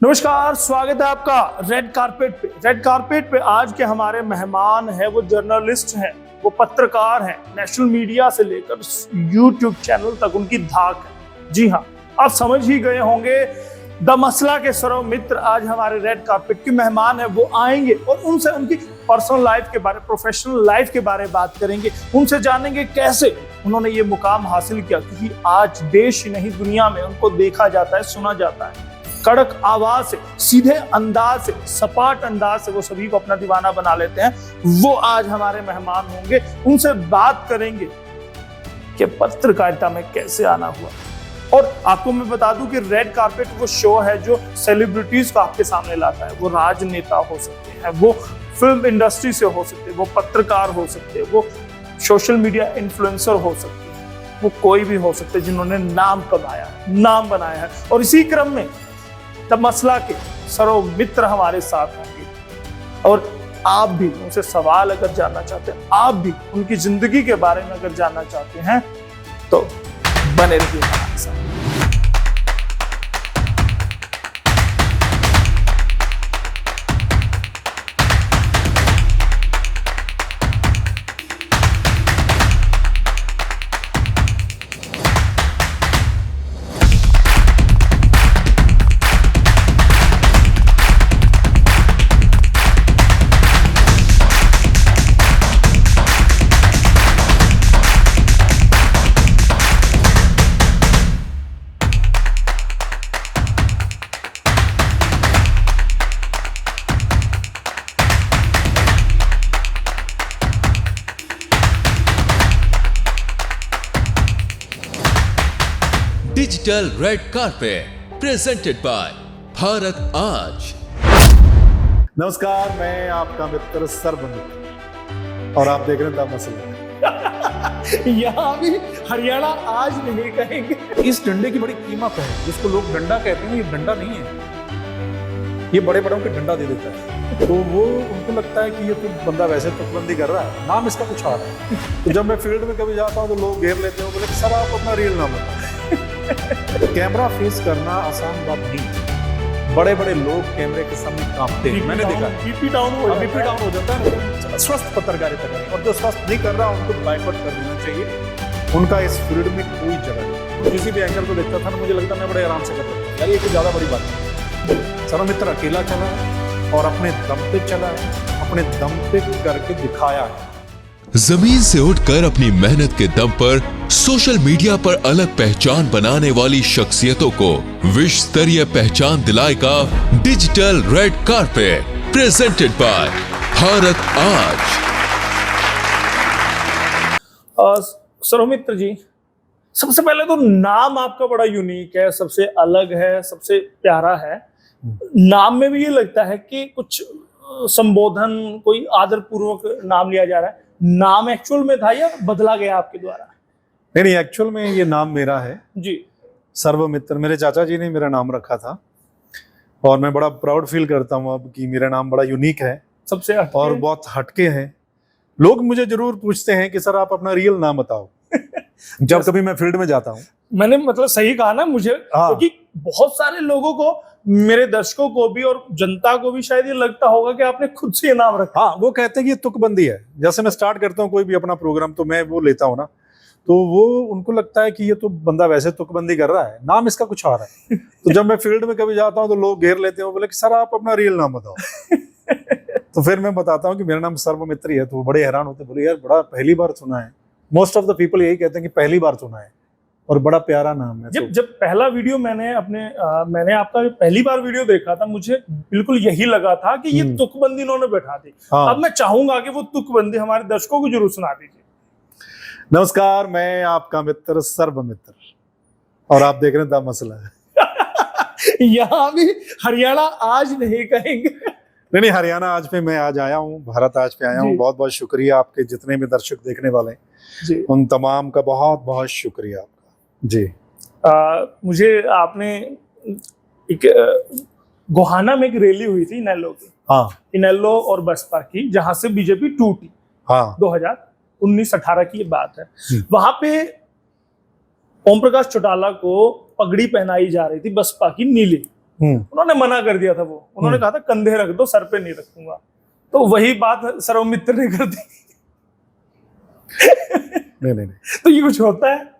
नमस्कार, स्वागत है आपका रेड कारपेट पे। रेड कारपेट पे आज के हमारे मेहमान हैं, वो जर्नलिस्ट हैं, वो पत्रकार हैं। नेशनल मीडिया से लेकर यूट्यूब चैनल तक उनकी धाक है। जी हाँ, आप समझ ही गए होंगे, द मसला के सर्व मित्र आज हमारे रेड कारपेट के मेहमान हैं। वो आएंगे और उनसे उनकी पर्सनल लाइफ के बारे, प्रोफेशनल लाइफ के बारे में बात करेंगे। उनसे जानेंगे कैसे उन्होंने ये मुकाम हासिल किया, क्योंकि आज देश ही नहीं दुनिया में उनको देखा जाता है, सुना जाता है। कड़क आवाज से, सीधे अंदाज से, सपाट अंदाज से वो सभी को अपना दीवाना बना लेते हैं। वो आज हमारे मेहमान होंगे। उनसे बात करेंगे कि पत्रकारिता में कैसे आना हुआ। और आपको मैं बता दूं कि रेड कारपेट वो शो है जो सेलिब्रिटीज को आपके सामने लाता है। वो राजनेता हो सकते हैं, वो फिल्म इंडस्ट्री से हो सकते हैं, वो पत्रकार हो सकते हैं, वो सोशल मीडिया इन्फ्लुएंसर हो सकते हैं, वो कोई भी हो सकते हैं जिन्होंने नाम कमाया है, नाम बनाया है। और इसी क्रम में द मसला के सर्व मित्र हमारे साथ होंगे। और आप भी उनसे सवाल अगर जानना चाहते हैं, आप भी उनकी जिंदगी के बारे में अगर जानना चाहते हैं, तो बने रहिए हमारे साथ। Digital red carpet presented by Bharat आज। नमस्कार, मैं आपका मित्र सर्वमित्र और आप देख रहे हैं द मसला। यहाँ भी हरियाणा आज नहीं कहेंगे। इस डंडे की बड़ी कीमत है, जिसको लोग डंडा कहते हैं, ये डंडा नहीं है, ये बड़े बड़ों के डंडा दे देता है। तो वो उनको लगता है कि ये तो बंदा वैसे तुकबंदी कर रहा है, नाम इसका कुछ और है। तो जब मैं फील्ड में कभी जाता हूँ तो लोग घेर लेते हैं, बोले सर आप अपना रियल नाम बताओ। कैमरा फेस करना आसान बात नहीं। बड़े बड़े लोग कैमरे के सामने कांपते हैं, मैंने देखा। बीपी डाउन हो जाता है। स्वस्थ पत्रकारिता करें, और जो स्वस्थ नहीं कर रहा उनको बाइकआउट कर देना चाहिए। उनका इस फील्ड में कोई जगह नहीं। किसी भी एंकर को देखता था ना, मुझे लगता मैं बड़े आराम से करता था, यार ये कोई ज्यादा बड़ी बात नहीं। सर्वमित्र अकेला चला है और अपने दम पे चला है, अपने दम पे करके दिखाया है। जमीन से उठकर अपनी मेहनत के दम पर सोशल मीडिया पर अलग पहचान बनाने वाली शख्सियतों को विश्व स्तरीय पहचान दिलाएगा digital red carpet presented by Bharat आज। सर्वमित्र जी, सबसे पहले तो नाम आपका बड़ा यूनिक है, सबसे अलग है, सबसे प्यारा है। नाम में भी ये लगता है कि कुछ संबोधन, कोई आदर पूर्वक नाम लिया जा रहा है। नाम एक्चुअल में था या बदला गया आपके द्वारा? नहीं, एक्चुअल में ये नाम मेरा है जी। सर्वमित्र मेरे चाचा जी ने मेरा नाम रखा था और मैं बड़ा प्राउड फील करता हूँ अब कि मेरा नाम बड़ा यूनिक है, सबसे और बहुत हटके है। लोग मुझे जरूर पूछते हैं कि सर आप अपना रियल नाम बताओ जब कभी मैं फील्ड में जाता हूँ। मैंने मतलब सही कहा ना मुझे, क्योंकि बहुत सारे लोगों को, मेरे दर्शकों को भी और जनता को भी शायद ये लगता होगा कि आपने खुद से ये नाम रखा। हाँ, वो कहते हैं कि ये तुकबंदी है। जैसे मैं स्टार्ट करता हूँ कोई भी अपना प्रोग्राम, तो मैं वो लेता हूँ ना, तो वो उनको लगता है कि ये तो बंदा वैसे तुकबंदी कर रहा है, नाम इसका कुछ और है। तो जब मैं फील्ड में कभी जाता हूँ तो लोग घेर लेते हैं, बोले कि सर आप अपना रियल नाम बताओ। तो फिर मैं बताता हूँ कि मेरा नाम सर्वमित्र ही है, तो वो बड़े हैरान होते, बोले यार बड़ा पहली बार सुना है। मोस्ट ऑफ द पीपल यही कहते हैं कि पहली बार सुना है, और बड़ा प्यारा नाम है। जब पहला वीडियो मैंने आपका पहली बार वीडियो देखा था, मुझे बिल्कुल यही लगा था कि ये तुकबंदी इन्होंने बैठा दी। हाँ। अब मैं चाहूंगा कि वो तुकबंदी हमारे दर्शकों को जरूर सुना दीजिए। नमस्कार, मैं आपका मित्र सर्वमित्र और आप देख रहे हैं द मसला। यहाँ भी हरियाणा आज नहीं कहेंगे। नहीं, हरियाणा आज पे मैं आज आया हूँ, भारत आज पे आया हूँ। बहुत बहुत शुक्रिया आपके जितने भी दर्शक देखने वाले जी, उन तमाम का बहुत बहुत शुक्रिया आपका जी। मुझे आपने एक गोहाना में एक रैली हुई थी इनेलो की। हाँ, इनेलो और बसपा की, जहां से बीजेपी टूटी। हाँ, 2019-18 की ये बात है। वहां पे ओम प्रकाश चौटाला को पगड़ी पहनाई जा रही थी बसपा की नीली। उन्होंने मना कर दिया था। वो उन्होंने कहा था कंधे रख दो, सर पे नहीं रखूंगा। तो वही बात सर्वमित्र ने कर दी। नहीं। तो ये कुछ होता है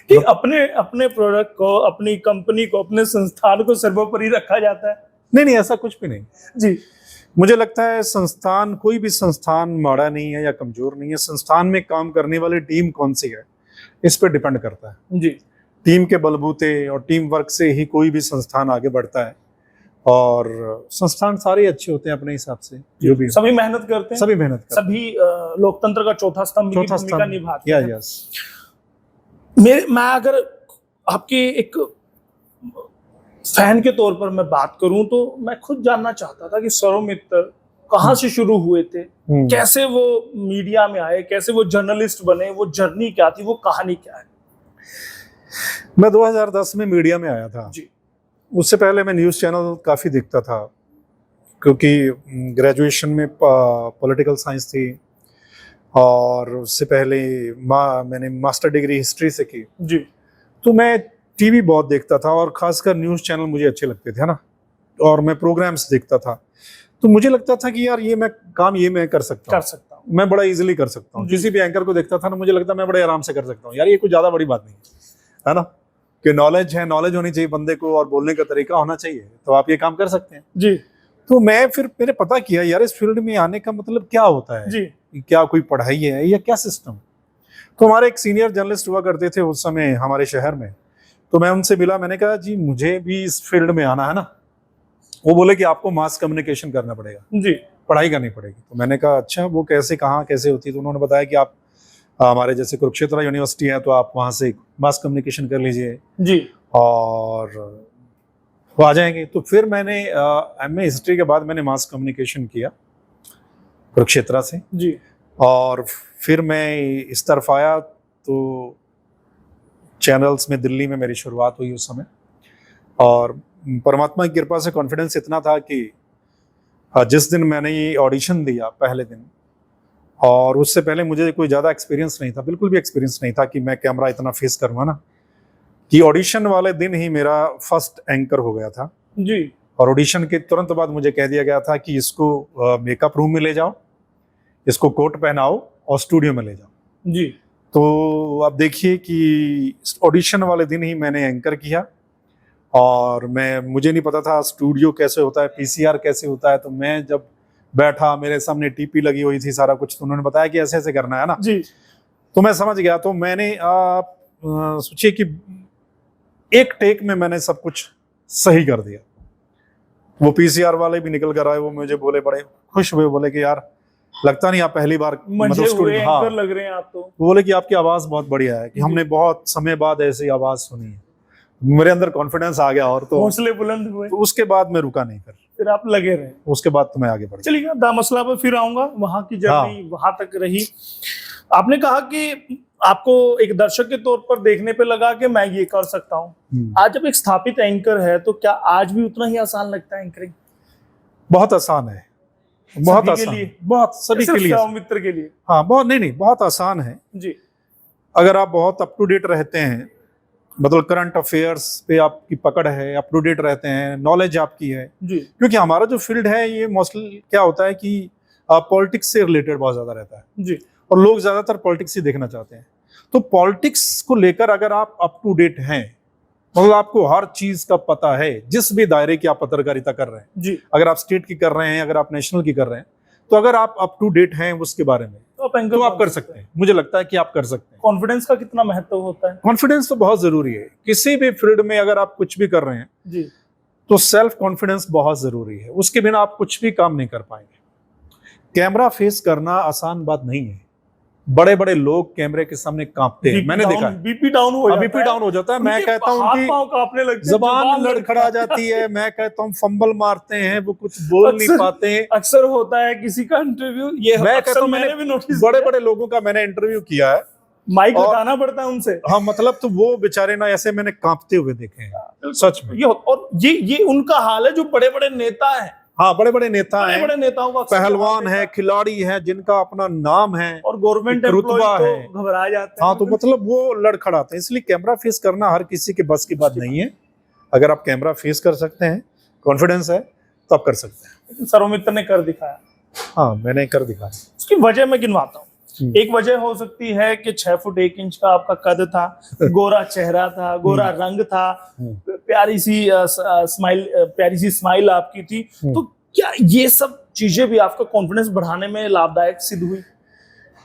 कि अपने अपने प्रोडक्ट को, अपनी कंपनी को, अपने संस्थान को सर्वोपरि रखा जाता है? नहीं, ऐसा कुछ भी नहीं जी। मुझे लगता है संस्थान, कोई भी संस्थान माड़ा नहीं है या कमजोर नहीं है। संस्थान में काम करने वाली टीम कौन सी है इस पर डिपेंड करता है जी। टीम के बलबूते और टीम वर्क से ही कोई भी संस्थान आगे बढ़ता है। और संस्थान सारे अच्छे होते हैं अपने हिसाब से, जो भी सभी मेहनत करते हैं, सभी मेहनत करते हैं, सभी लोकतंत्र का चौथा स्तंभ की भूमिका निभाते हैं। यस। मैं अगर आपके एक फैन के तौर पर मैं बात करूं तो मैं खुद जानना चाहता था कि सर्वमित्र कहाँ से शुरू हुए थे, कैसे वो मीडिया में आए, कैसे वो जर्नलिस्ट बने, वो जर्नी क्या थी, वो कहानी क्या है? मैं 2010 में मीडिया में आया था जी। उससे पहले मैं न्यूज़ चैनल काफ़ी देखता था, क्योंकि ग्रेजुएशन में पॉलिटिकल साइंस थी और उससे पहले मैंने मास्टर डिग्री हिस्ट्री से की जी। तो मैं टीवी बहुत देखता था और खासकर न्यूज़ चैनल मुझे अच्छे लगते थे, है ना। और मैं प्रोग्राम्स देखता था तो मुझे लगता था कि यार ये मैं कर सकता हूँ, मैं बड़ा इजीली कर सकता हूँ। किसी भी एंकर को देखता था ना, मुझे लगता मैं बड़े आराम से कर सकता हूँ। यार ये कुछ ज़्यादा बड़ी बात नहीं है ना, कि नॉलेज होनी चाहिए बंदे को और बोलने का तरीका होना चाहिए, तो आप ये काम कर सकते हैं जी। तो मैं फिर मैंने पता किया यार इस फील्ड में आने का मतलब क्या होता है जी। क्या कोई पढ़ाई है या क्या सिस्टम। तो हमारे एक सीनियर जर्नलिस्ट हुआ करते थे उस समय हमारे शहर में, तो मैं उनसे मिला, मैंने कहा जी मुझे भी इस फील्ड में आना है ना। वो बोले कि आपको मास कम्युनिकेशन करना पड़ेगा जी, पढ़ाई करनी पड़ेगी। तो मैंने कहा अच्छा वो कैसे, कहाँ कैसे होती है? तो उन्होंने बताया कि आप हमारे जैसे कुरुक्षेत्र यूनिवर्सिटी है तो आप वहाँ से मास कम्युनिकेशन कर लीजिए जी और वो आ जाएंगे। तो फिर मैंने एमए हिस्ट्री के बाद मैंने मास कम्युनिकेशन किया कुरुक्षेत्र से जी, और फिर मैं इस तरफ आया तो चैनल्स में दिल्ली में मेरी शुरुआत हुई उस समय। और परमात्मा की कृपा से कॉन्फिडेंस इतना था कि जिस दिन मैंने ये ऑडिशन दिया पहले दिन, और उससे पहले मुझे कोई ज़्यादा एक्सपीरियंस नहीं था, बिल्कुल भी एक्सपीरियंस नहीं था कि मैं कैमरा इतना फेस करूँगा ना, कि ऑडिशन वाले दिन ही मेरा फर्स्ट एंकर हो गया था जी। और ऑडिशन के तुरंत बाद मुझे कह दिया गया था कि इसको मेकअप रूम में ले जाओ, इसको कोट पहनाओ और स्टूडियो में ले जाओ जी। तो अब देखिए कि ऑडिशन वाले दिन ही मैंने एंकर किया और मुझे नहीं पता था स्टूडियो कैसे होता है, पीसीआर कैसे होता है। तो मैं जब बैठा, मेरे सामने टीपी लगी हुई थी, सारा कुछ, तो उन्होंने बताया कि ऐसे ऐसे करना है ना जी। तो मैं समझ गया। तो मैंने सोचिए कि एक टेक में मैंने सब कुछ सही कर दिया। वो पीसीआर वाले भी निकल कर आए, वो मुझे बोले, बड़े खुश हुए, बोले कि यार लगता नहीं आप पहली बार मतलब हाँ, लग रहे हैं आप तो। बोले कि आपकी आवाज बहुत बढ़िया है, कि हमने बहुत समय बाद ऐसी आवाज सुनी है। मेरे अंदर कॉन्फिडेंस आ गया और तो हौसले बुलंद हुए। तो उसके बाद मैं रुका नहीं, फिर आप लगे रहे। उसके बाद तो मैं आगे बढ़ा। चलिए दामसला पर फिर आऊंगा, वहां की जर्नी वहां तक रही। आपने कहा कि आपको एक दर्शक के तौर पर देखने पे लगा कि मैं ये कर सकता हूँ। आज जब एक स्थापित एंकर है तो क्या आज भी उतना ही आसान लगता है एंकरिंग? बहुत आसान है, बहुत आसान, बहुत सभी के लिए, मित्र के लिए। हाँ बहुत, नहीं बहुत आसान है जी। अगर आप बहुत अप टू डेट रहते हैं, मतलब करंट अफेयर्स पे आपकी पकड़ है, अप टू डेट रहते हैं, नॉलेज आपकी है जी। क्योंकि हमारा जो फील्ड है ये मोस्टली क्या होता है कि पॉलिटिक्स से रिलेटेड बहुत ज्यादा रहता है जी, और लोग ज्यादातर पॉलिटिक्स ही देखना चाहते हैं। तो पॉलिटिक्स को लेकर अगर आप अप टू डेट हैं, मतलब आपको हर चीज का पता है, जिस भी दायरे की आप पत्रकारिता कर रहे हैं जी, अगर आप स्टेट की कर रहे हैं, अगर आप नेशनल की कर रहे हैं, तो अगर आप अप टू डेट हैं उसके बारे में तो आप कर सकते हैं। मुझे लगता है कि आप कर सकते हैं। कॉन्फिडेंस का कितना महत्व होता है? कॉन्फिडेंस तो बहुत जरूरी है किसी भी फील्ड में। अगर आप कुछ भी कर रहे हैं जी, तो सेल्फ कॉन्फिडेंस बहुत जरूरी है, उसके बिना आप कुछ भी काम नहीं कर पाएंगे। कैमरा फेस करना आसान बात नहीं है। बड़े बड़े लोग कैमरे के सामने कांपते हैं, मैंने देखा है। बीपी डाउन हो जाता है। मैं कहता हूँ कि जबान लड़खड़ा जाती है। मैं कहता हूँ फंबल मारते हैं, वो कुछ बोल नहीं पाते हैं। अक्सर होता है किसी का इंटरव्यू, ये मैं कहता हूँ मैंने भी नोटिस, बड़े बड़े लोगों का मैंने इंटरव्यू किया है, माइक हटाना पड़ता है उनसे। हाँ मतलब, तो वो बेचारे ना ऐसे मैंने कांपते हुए देखे हैं सच में। और ये उनका हाल है जो बड़े बड़े नेता है। हाँ, बड़े बड़े नेता हैं, बड़े नेताओं का पहलवान है, खिलाड़ी है, जिनका अपना नाम है और गवर्नमेंट रुतबा है, घबरा जाते हैं। हाँ, तो मतलब वो लड़खड़ाते हैं। इसलिए कैमरा फेस करना हर किसी के बस की बात नहीं है। अगर आप कैमरा फेस कर सकते हैं, कॉन्फिडेंस है, तो आप कर सकते हैं। लेकिन सौमित्र ने कर दिखाया। हाँ, मैंने कर दिखाया। उसकी वजह मैं गिनवाता हूँ। एक वजह हो सकती है कि 6 फुट 1 इंच का आपका कद था, गोरा चेहरा था, गोरा रंग था, प्यारी सी स्माइल आपकी थी। तो क्या ये सब चीजें भी आपका कॉन्फिडेंस बढ़ाने में लाभदायक सिद्ध हुई?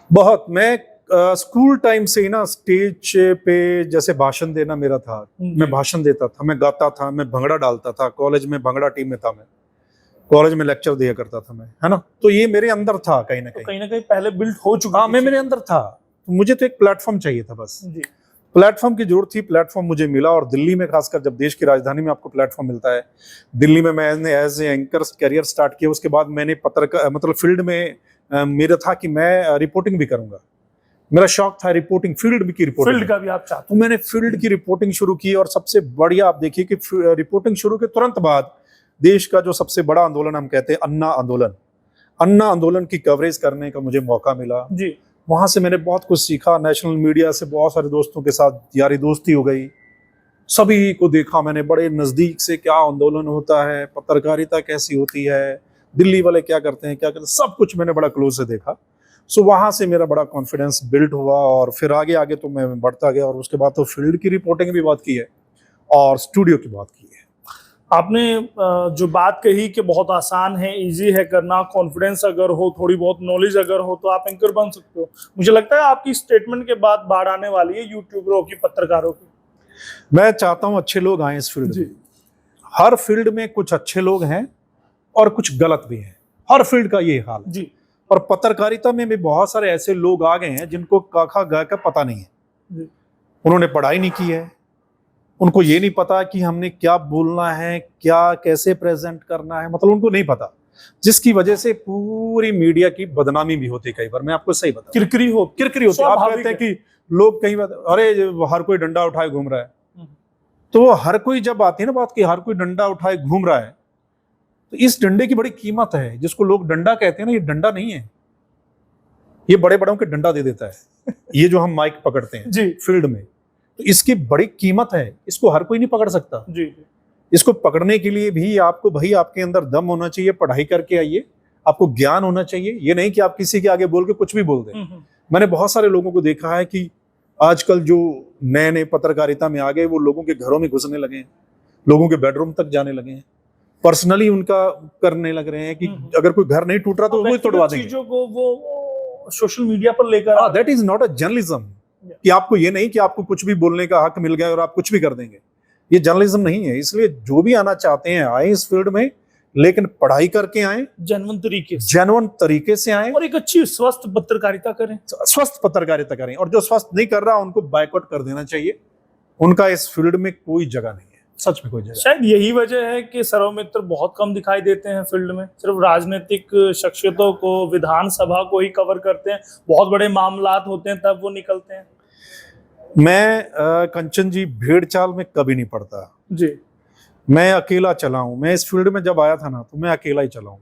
बहुत। मैं स्कूल टाइम से ही ना स्टेज पे जैसे भाषण देना मेरा था, मैं भाषण देता था, मैं गाता था, मैं भंगड़ा डालता था, कॉलेज में भंगड़ा टीम में था, मैं कॉलेज में लेक्चर दिया करता था मैं, है ना। तो ये मेरे अंदर था कहीं ना कहीं पहले बिल्ड हो चुका। हाँ, मैं मेरे अंदर था। तो मुझे तो एक प्लेटफॉर्म चाहिए था बस। जी। प्लेटफॉर्म की जरूरत थी, प्लेटफॉर्म मुझे मिला। और दिल्ली में खासकर जब देश की राजधानी में आपको प्लेटफॉर्म मिलता है, दिल्ली में मैंने as a anchor career start किया। उसके बाद मैंने पत्रकार मतलब फील्ड में मेरा था कि मैं रिपोर्टिंग भी करूंगा। मेरा शौक था रिपोर्टिंग, फील्ड की रिपोर्टिंग। फील्ड का भी आप चाहते? तो मैंने फील्ड की रिपोर्टिंग शुरू की। और सबसे बढ़िया आप देखिए कि रिपोर्टिंग शुरू के तुरंत बाद देश का जो सबसे बड़ा आंदोलन हम कहते हैं अन्ना आंदोलन की कवरेज करने का मुझे मौका मिला जी। वहां से मैंने बहुत कुछ सीखा। नेशनल मीडिया से बहुत सारे दोस्तों के साथ यारी दोस्ती हो गई, सभी को देखा मैंने बड़े नजदीक से, क्या आंदोलन होता है, पत्रकारिता कैसी होती है, दिल्ली वाले क्या करते हैं, सब कुछ मैंने बड़ा क्लोज से देखा। सो वहां से मेरा बड़ा कॉन्फिडेंस बिल्ड हुआ और फिर आगे आगे तो मैं बढ़ता गया। और उसके बाद तो फील्ड की रिपोर्टिंग भी बात की है और स्टूडियो की बात की है। आपने जो बात कही कि बहुत आसान है, इजी है करना, कॉन्फिडेंस अगर हो, थोड़ी बहुत नॉलेज अगर हो तो आप एंकर बन सकते हो। मुझे लगता है आपकी स्टेटमेंट के बाद बाढ़ आने वाली है यूट्यूबरों की, पत्रकारों की। मैं चाहता हूं अच्छे लोग आए इस फील्ड में। हर फील्ड में कुछ अच्छे लोग हैं और कुछ गलत भी हैं, हर फील्ड का ये हाल है। जी। और पत्रकारिता में भी बहुत सारे ऐसे लोग आ गए हैं जिनको काखा गा का पता नहीं है जी। उन्होंने पढ़ाई नहीं की है, उनको ये नहीं पता कि हमने क्या बोलना है, क्या कैसे प्रेजेंट करना है, मतलब उनको नहीं पता, जिसकी वजह से पूरी मीडिया की बदनामी भी होती है। कई बार मैं आपको सही बता, किरकिरी होती है। आप कहते हैं कि लोग कई बार अरे हर कोई डंडा उठाए घूम रहा है, तो हर कोई जब आती है ना बात कि हर कोई डंडा उठाए घूम रहा है, तो इस डंडे की बड़ी कीमत है। जिसको लोग डंडा कहते हैं ना, ये डंडा नहीं है, ये बड़े बड़ों के डंडा दे देता है। ये जो हम माइक पकड़ते हैं जी फील्ड में, तो इसकी बड़ी कीमत है, इसको हर कोई नहीं पकड़ सकता। जी। इसको पकड़ने के लिए भी आपको भाई आपके अंदर दम होना चाहिए, पढ़ाई करके आइए, आपको ज्ञान होना चाहिए। ये नहीं कि आप किसी के आगे बोल के कुछ भी बोल दें। मैंने बहुत सारे लोगों को देखा है कि आजकल जो नए नए पत्रकारिता में आ गए, वो लोगों के घरों में घुसने लगे हैं, लोगों के बेडरूम तक जाने लगे हैं, पर्सनली उनका करने लग रहे हैं कि अगर कोई घर नहीं टूट रहा तो वो तोड़वा देंगे। चीजों को वो सोशल मीडिया पर लेकर, that is not a journalism. कि आपको ये नहीं कि आपको कुछ भी बोलने का हक मिल गया और आप कुछ भी कर देंगे, ये जर्नलिज्म नहीं है। इसलिए जो भी आना चाहते हैं आए इस फील्ड में, लेकिन पढ़ाई करके आए, जेन्युइन तरीके से आए और एक अच्छी स्वस्थ पत्रकारिता करें, स्वस्थ पत्रकारिता करें। और जो स्वस्थ नहीं कर रहा उनको बायकॉट कर देना चाहिए, उनका इस फील्ड में कोई जगह नहीं है, सच में कोई जगह। शायद यही वजह है कि सौमित्र बहुत कम दिखाई देते हैं फील्ड में, सिर्फ राजनीतिक शख्सियतों को, विधानसभा को ही कवर करते हैं, बहुत बड़े मामलात होते हैं तब वो निकलते हैं। मैं कंचन जी भेड़ चाल में कभी नहीं पड़ता जी। मैं अकेला चला हूं। मैं इस फील्ड में जब आया था ना, तो मैं अकेला ही चला हूं।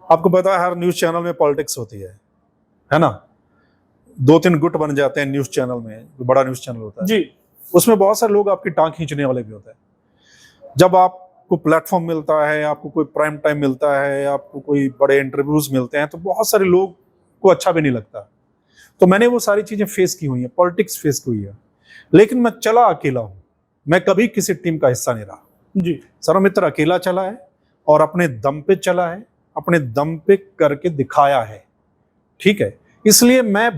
आपको पता है हर न्यूज चैनल में पॉलिटिक्स होती है ना। 2-3 गुट बन जाते हैं न्यूज चैनल में, जो बड़ा न्यूज चैनल होता है जी। उसमें बहुत सारे लोग आपकी टांग खींचने वाले भी होते हैं। जब आपको प्लेटफॉर्म मिलता है, आपको कोई प्राइम टाइम मिलता है, आपको कोई बड़े इंटरव्यूज मिलते हैं, तो बहुत सारे लोग को अच्छा भी नहीं लगता। तो मैंने वो सारी चीजें फेस की हुई है, पॉलिटिक्स फेस की हुई है, लेकिन मैं चला अकेला हूं। मैं कभी किसी टीम का हिस्सा नहीं रहा जी। सौमित्र अकेला चला है और अपने दम पे चला है, अपने दम पे करके दिखाया है, ठीक है। इसलिए मैं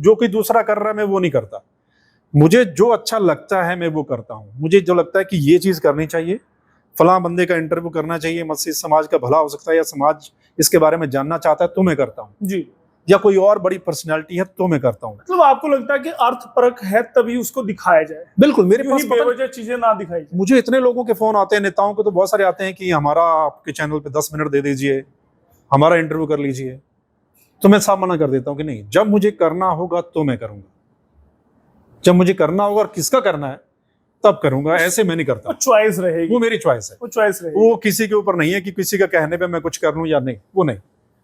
जो कोई दूसरा कर रहा है मैं वो नहीं करता। मुझे जो अच्छा लगता है मैं वो करता हूं। मुझे जो लगता है कि ये चीज करनी चाहिए, फलां बंदे का इंटरव्यू करना चाहिए, मुझसे समाज का भला हो सकता है या समाज इसके बारे में जानना चाहता है, तो मैं करता हूं जी। या कोई और बड़ी पर्सनैलिटी है तो मैं करता हूं। मतलब आपको लगता है कि अर्थपरक है तभी उसको दिखाया जाए? बिल्कुल। मेरे पास बेवजह चीजें ना दिखाई जाए। मुझे इतने लोगों के फोन आते हैं, नेताओं के तो बहुत सारे आते हैं कि हमारा आपके चैनल पे 10 मिनट दे दीजिए, हमारा इंटरव्यू कर लीजिए। तो मैं साफ मना कर देता हूं कि नहीं, जब मुझे करना होगा तो मैं करूंगा, जब मुझे करना होगा और किसका करना है तब करूंगा, ऐसे मैं नहीं करता। चॉइस रहेगी, वो मेरी चॉइस है, वो चॉइस रहेगी। वो किसी के ऊपर नहीं है कि किसी का कहने पे मैं कुछ कर लूं या नहीं, वो नहीं।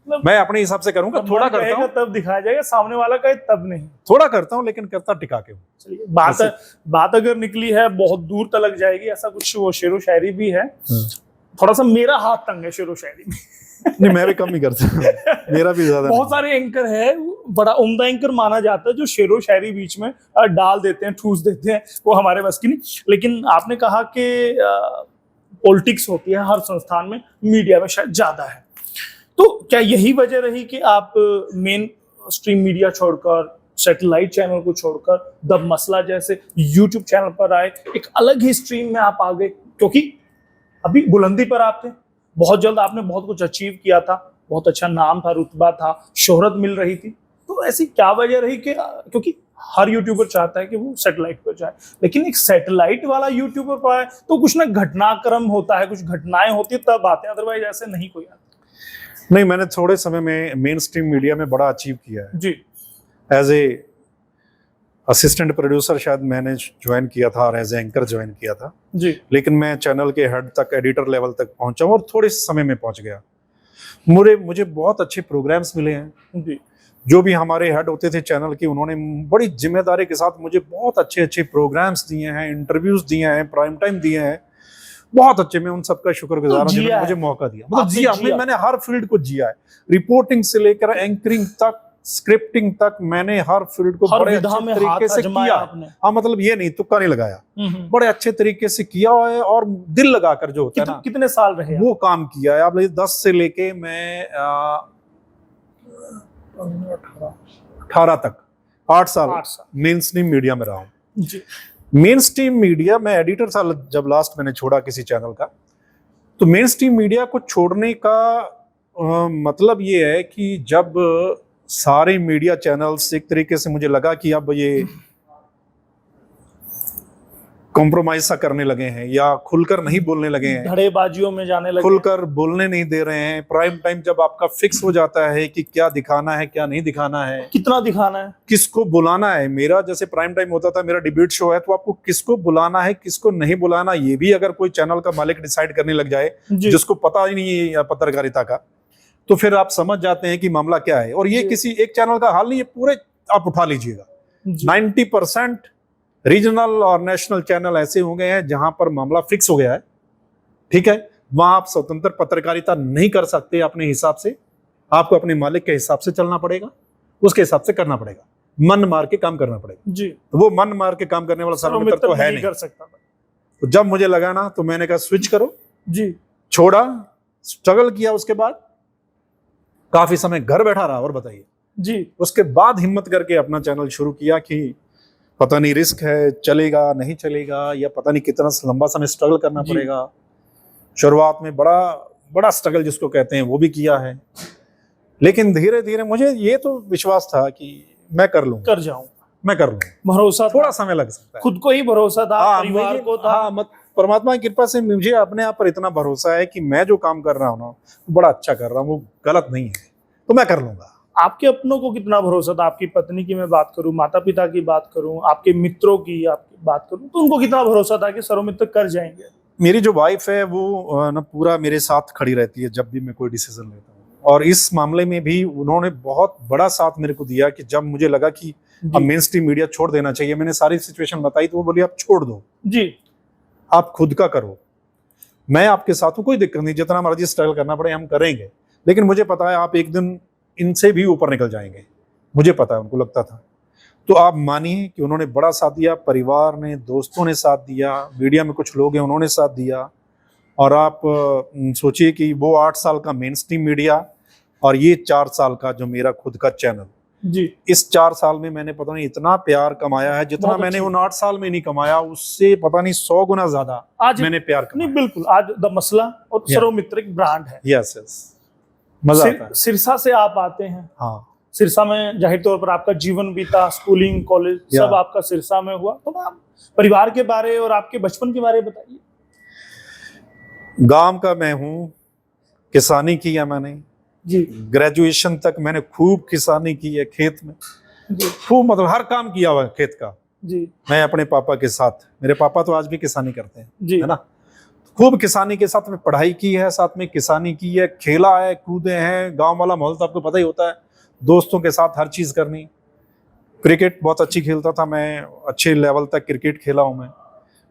मैं अपने हिसाब से करूंगा, थोड़ा करता हूँ, तब दिखाया जाएगा, सामने वाला कहे तब नहीं। थोड़ा करता हूँ लेकिन करता टिका के हूँ। चलिए, बात अगर निकली है बहुत दूर तक जाएगी, ऐसा कुछ वो शेरो शायरी भी है। थोड़ा सा मेरा हाथ तंग है शेरो शायरी में। नहीं, मैं भी कम ही करता हूँ, मेरा भी ज्यादा। बहुत सारे एंकर है, बड़ा उम्दा एंकर माना जाता है जो शेरो शायरी बीच में डाल देते हैं, ठूस देते हैं, वो हमारे बस की नहीं। लेकिन आपने कहा कि पॉलिटिक्स होती है हर संस्थान में, मीडिया में शायद ज्यादा है, तो क्या यही वजह रही कि आप मेन स्ट्रीम मीडिया छोड़कर, सैटेलाइट चैनल को छोड़कर द मसला जैसे यूट्यूब चैनल पर आए, एक अलग ही स्ट्रीम में आप आ गए? क्योंकि अभी बुलंदी पर आप थे, बहुत जल्द आपने बहुत कुछ अचीव किया था, बहुत अच्छा नाम था, रुतबा था, शोहरत मिल रही थी, तो ऐसी क्या वजह रही कि, क्योंकि हर यूट्यूबर चाहता है कि वो सैटेलाइट पर जाए, लेकिन एक सैटेलाइट वाला यूट्यूबर पर आए तो कुछ ना घटनाक्रम होता है, कुछ घटनाएं होती है तब आते हैं, अदरवाइज ऐसे नहीं कोई आता। नहीं, मैंने थोड़े समय में मेन स्ट्रीम मीडिया में बड़ा अचीव किया है जी। एज ए असिस्टेंट प्रोड्यूसर शायद मैंने ज्वाइन किया था और एज ए एंकर ज्वाइन किया था जी। लेकिन मैं चैनल के हेड तक, एडिटर लेवल तक पहुंचा और थोड़े समय में पहुंच गया। मुझे बहुत अच्छे प्रोग्राम्स मिले हैं जी। जो भी हमारे हेड होते थे चैनल के, उन्होंने बड़ी जिम्मेदारी के साथ मुझे बहुत अच्छे अच्छे प्रोग्राम्स दिए हैं, इंटरव्यूज दिए हैं, प्राइम टाइम दिए हैं, बहुत अच्छे। मैं उन सबका शुक्रगुजार हूं जिन्होंने मुझे मौका दिया। मतलब जिया, मैंने हर फील्ड को जिया है, रिपोर्टिंग से लेकर एंकरिंग तक, स्क्रिप्टिंग तक, मैंने हर फील्ड को बड़े अच्छे तरीके से किया। हाँ, मतलब ये नहीं, तुक्का नहीं लगाया, बड़े अच्छे तरीके से किया है और दिल लगाकर जो होता है ना। कितने साल रहे वो काम किया है। आप 10 से लेके मैं 18 तक 8 साल मेन स्ट्रीम मीडिया में रहा हूँ। मेन स्ट्रीम मीडिया में एडिटर था जब लास्ट मैंने छोड़ा किसी चैनल का। तो मेन स्ट्रीम मीडिया को छोड़ने का मतलब ये है कि जब सारे मीडिया चैनल्स एक तरीके से मुझे लगा कि अब ये कॉम्प्रोमाइज सा करने लगे हैं या खुलकर नहीं बोलने लगे हैं, धड़ेबाजियों में जाने लगे, खुलकर बोलने नहीं दे रहे हैं। प्राइम टाइम जब आपका फिक्स हो जाता है कि क्या दिखाना है, क्या नहीं दिखाना है, कितना दिखाना है, किसको बुलाना है। मेरा जैसे प्राइम टाइम होता था, मेरा डिबेट शो है, तो आपको किसको बुलाना है, किसको नहीं बुलाना, ये भी अगर कोई चैनल का मालिक डिसाइड करने लग जाए जिसको पता ही नहीं है पत्रकारिता का, तो फिर आप समझ जाते हैं कि मामला क्या है। और ये किसी एक चैनल का हाल नहीं, ये पूरे आप उठा लीजिएगा, 90% रीजनल और नेशनल चैनल ऐसे हो गए हैं जहां पर मामला फिक्स हो गया है। ठीक है, वहां आप स्वतंत्र पत्रकारिता नहीं कर सकते अपने हिसाब से, आपको अपने मालिक के हिसाब से चलना पड़ेगा, उसके हिसाब से करना पड़ेगा, मन मार के काम करना पड़ेगा जी। तो वो मन मार के काम करने वाला सर्वमित्र तो है नहीं कर सकता। तो जब मुझे लगा ना, तो मैंने कहा स्विच करो जी, छोड़ा, स्ट्रगल किया, उसके बाद काफी समय घर बैठा रहा। और बताइए जी, उसके बाद हिम्मत करके अपना चैनल शुरू किया कि पता नहीं रिस्क है, चलेगा नहीं चलेगा, या पता नहीं कितना लंबा समय स्ट्रगल करना पड़ेगा। शुरुआत में बड़ा स्ट्रगल जिसको कहते हैं वो भी किया है, लेकिन धीरे धीरे मुझे ये तो विश्वास था कि मैं कर लूंगा, कर जाऊंगा, मैं कर लूंगा। भरोसा, थोड़ा समय लग सकता है, खुद को ही भरोसा था, परिवार को था, परमात्मा की कृपा से मुझे अपने आप पर इतना भरोसा है कि मैं जो काम कर रहा हूँ ना, बड़ा अच्छा कर रहा हूँ, वो गलत नहीं है, तो मैं कर लूंगा। आपके अपनों को कितना भरोसा था? आपकी पत्नी की मैं बात करूं, माता पिता की बात करूं, आपके मित्रों की आपकी बात करूं, तो उनको कितना भरोसा था कि सर्वमित्र कर जाएंगे? मेरी जो वाइफ है वो ना पूरा मेरे साथ खड़ी रहती है जब भी मैं कोई डिसीजन लेता हूँ, और इस मामले में भी उन्होंने बहुत बड़ा साथ मेरे को दिया कि जब मुझे लगा कि अब मेन स्ट्रीम मीडिया छोड़ देना चाहिए, मैंने सारी सिचुएशन बताई, तो वो बोली आप छोड़ दो जी, आप खुद का करो, मैं आपके साथ हूँ, कोई दिक्कत नहीं, जितना मर्जी स्ट्रगल करना पड़े हम करेंगे, लेकिन मुझे पता है आप एक दिन इनसे भी ऊपर निकल जाएंगे, मुझे पता है, उनको लगता था। तो आप मानिए कि उन्होंने बड़ा साथ दिया, परिवार ने, दोस्तों ने साथ दिया, मीडिया में कुछ लोग हैं उन्होंने साथ दिया, और आप सोचिए कि वो 8 साल का मेन स्ट्रीम मीडिया और ये 4 साल का जो मेरा खुद का चैनल जी, इस 4 साल में मैंने पता नहीं इतना प्यार कमाया है जितना मैंने उन 8 साल में नहीं कमाया, उससे पता नहीं 100 गुना ज्यादा आज मैंने प्यार कमाया। नहीं, बिल्कुल, आज द मसला और सर्वमित्र एक ब्रांड है। यस यस, मजा आता है। सिरसा से आप आते हैं, हाँ, सिरसा में जाहिर तौर पर आपका जीवन बीता, स्कूलिंग, कॉलेज सब आपका सिरसा में हुआ, तो आप परिवार के बारे और आपके बचपन के बारे में बताइए। गांव का मैं हूँ, किसानी किया मैंने जी, ग्रेजुएशन तक मैंने खूब किसानी की है, खेत में खूब, मतलब हर काम किया हुआ है खेत का जी। मैं अपने पापा के साथ, मेरे पापा तो आज भी किसानी करते हैं जी, है ना, खूब किसानी के साथ में पढ़ाई की है, साथ में किसानी की है, खेला है, कूदे हैं, गांव वाला माहौल तो आपको पता ही होता है, दोस्तों के साथ हर चीज करनी। क्रिकेट बहुत अच्छी खेलता था मैं, अच्छे लेवल तक क्रिकेट खेला हूं मैं।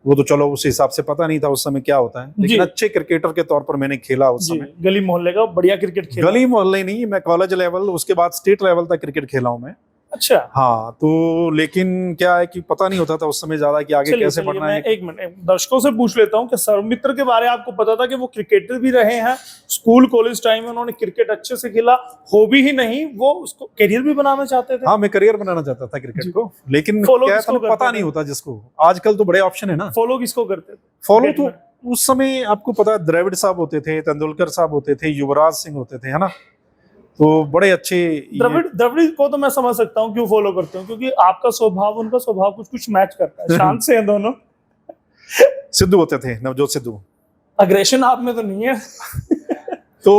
वो तो चलो उस हिसाब से पता नहीं था उस समय क्या होता है, जी। लेकिन अच्छे क्रिकेटर के तौर पर मैंने खेला उस जी, समय। गली मोहल्ले का बढ़िया क्रिकेट खेला। गली मोहल्ले नहीं, मैं कॉलेज लेवल, उसके बाद स्टेट लेवल तक क्रिकेट खेला हूं मैं। अच्छा, हाँ, तो लेकिन क्या है कि पता नहीं होता था उस समय ज्यादा कि आगे चलिए कैसे चलिए, बढ़ना मैं है। एक मिनट दर्शकों से पूछ लेता हूँ कि सर्वमित्र के बारे में आपको पता था कि वो क्रिकेटर भी रहे हैं, स्कूल कॉलेज टाइम में उन्होंने क्रिकेट अच्छे से खेला, हॉबी ही नहीं वो उसको करियर भी बनाना चाहते थे? हाँ, मैं करियर बनाना चाहता था जी। क्रिकेट को, लेकिन Follow क्या किसको था ना, करते पता थे? नहीं होता जिसको। आजकल तो बड़े ऑप्शन है ना। फॉलो किसको करते थे? फॉलो Cricket तो में? उस समय आपको पता है, द्रविड़ साहब होते थे, तेंदुलकर साहब होते थे, युवराज सिंह होते थे, है ना। तो बड़े अच्छे द्रविड़ द्रविड़ को तो मैं समझ सकता हूँ क्यों फॉलो करते हो, क्योंकि आपका स्वभाव उनका स्वभाव कुछ कुछ मैच करता है, शांत से हैं दोनों। सिद्धू होते थे, नवजोत सिद्धू। अग्रेशन आप में तो नहीं है। तो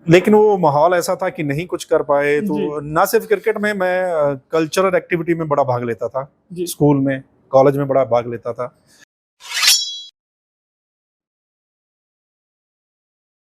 लेकिन वो माहौल ऐसा था कि नहीं कुछ कर पाए। तो जी। ना सिर्फ क्रिकेट में, मैं कल्चरल एक्टिविटी में बड़ा भाग लेता था, जी। स्कूल में, कॉलेज में बड़ा भाग लेता था।